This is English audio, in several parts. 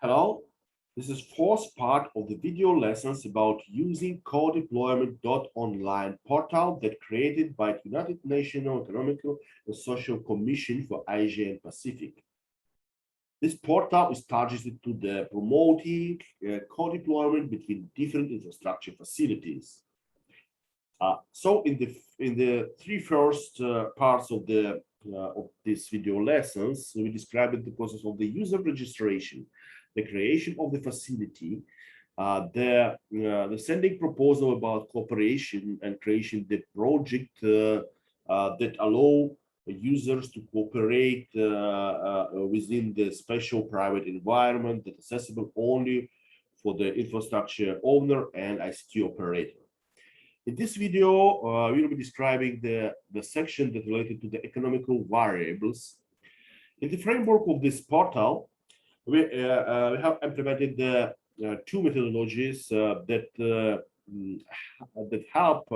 Hello, this is fourth part of the video lessons about using co-deployment.online portal that created by the United Nations Economical and Social Commission for Asia and Pacific. This portal is targeted to the promoting co-deployment between different infrastructure facilities. So in the three first parts of this video lessons, we described the process of the user registration, the creation of the facility, the sending proposal about cooperation and creation the project that allow users to cooperate within the special private environment that is accessible only for the infrastructure owner and ICT operator. In this video, we will be describing the section that related to the economical variables. In the framework of this portal, we have implemented the two methodologies that help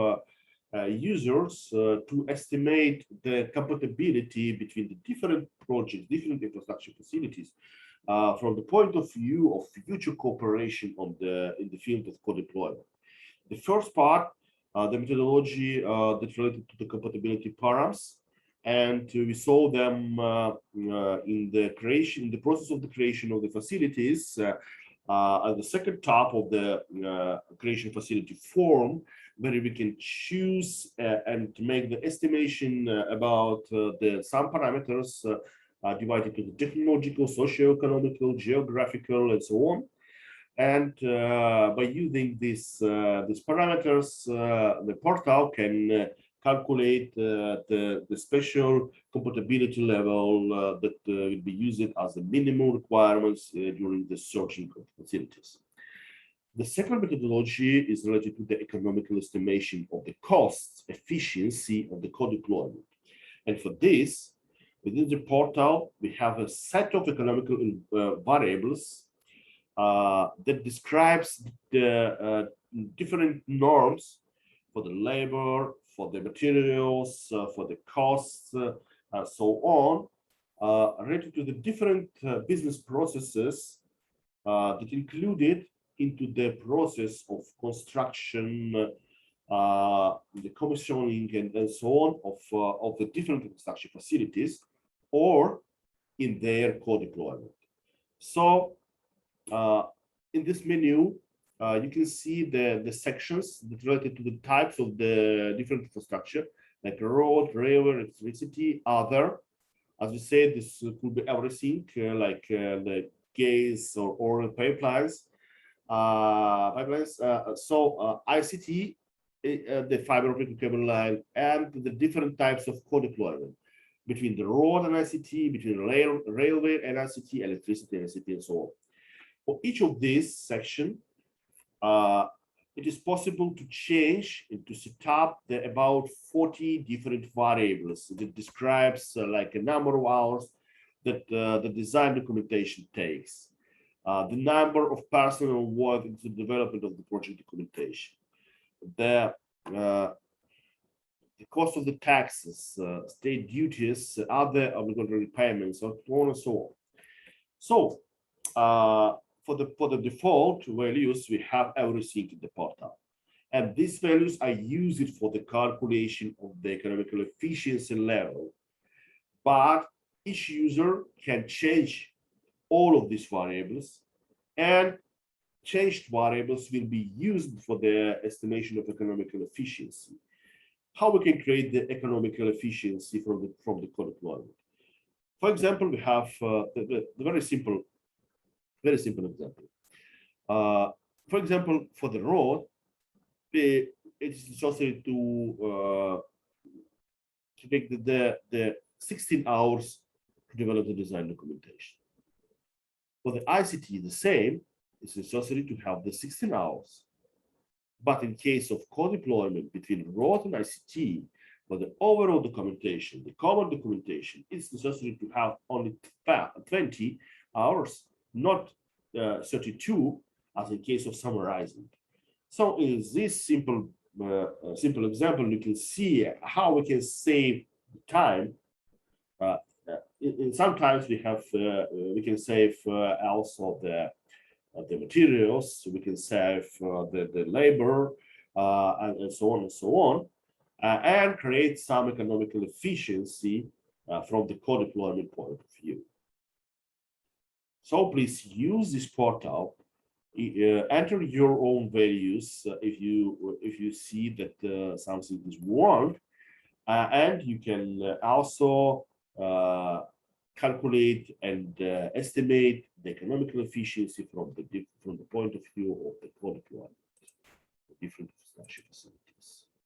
users to estimate the compatibility between the different projects, different infrastructure facilities, from the point of view of future cooperation in the field of co-deployment. The first part, the methodology that related to the compatibility params, and we saw them in the process of the creation of the facilities at the second top of the creation facility form, where we can choose and make the estimation about some parameters divided to the technological, socio-economical, geographical, and so on. And by using these parameters, the portal can calculate the special compatibility level that will be used as the minimum requirements during the searching of facilities. The second methodology is related to the economical estimation of the cost efficiency of the co-deployment. And for this, within the portal, we have a set of economical variables that describes the different norms for the labor, for the materials, for the costs, so on, related to the different business processes that included into the process of construction, the commissioning, and so on of the different infrastructure facilities, or in their co-deployment. So in this menu, you can see the sections that related to the types of the different infrastructure, like road, railway, electricity, other. As we said, this could be everything, like the gas or oil pipelines. ICT, the fiber optic cable line, and the different types of co-deployment between the road and ICT, between railway and ICT, electricity and ICT, and so on. For each of these sections, it is possible to change and to set up about 40 different variables that describes like a number of hours that the design documentation takes, the number of personnel involved in the development of the project documentation, the cost of the taxes, state duties, other obligatory payments, so on and so on. So for the default values, we have everything in the portal. And these values are used for the calculation of the economical efficiency level. But each user can change all of these variables, and changed variables will be used for the estimation of economical efficiency. How we can create the economical efficiency from the co-deployment? For example, we have the very simple example. For example, for the road, it is necessary to take the 16 hours to develop the design documentation. For the ICT, the same. It's necessary to have the 16 hours. But in case of co-deployment between road and ICT, for the overall documentation, the common documentation, it's necessary to have only 20 hours, not 32, as in case of summarizing. So in this simple example, you can see how we can save time sometimes we can save also the materials, we can save the labor, and so on and so on, and create some economical efficiency from the co-deployment point of view. So please use this portal. Enter your own values if you see that something is wrong, and you can also calculate and estimate the economical efficiency from the point of view of the co-deployment, different infrastructure facilities.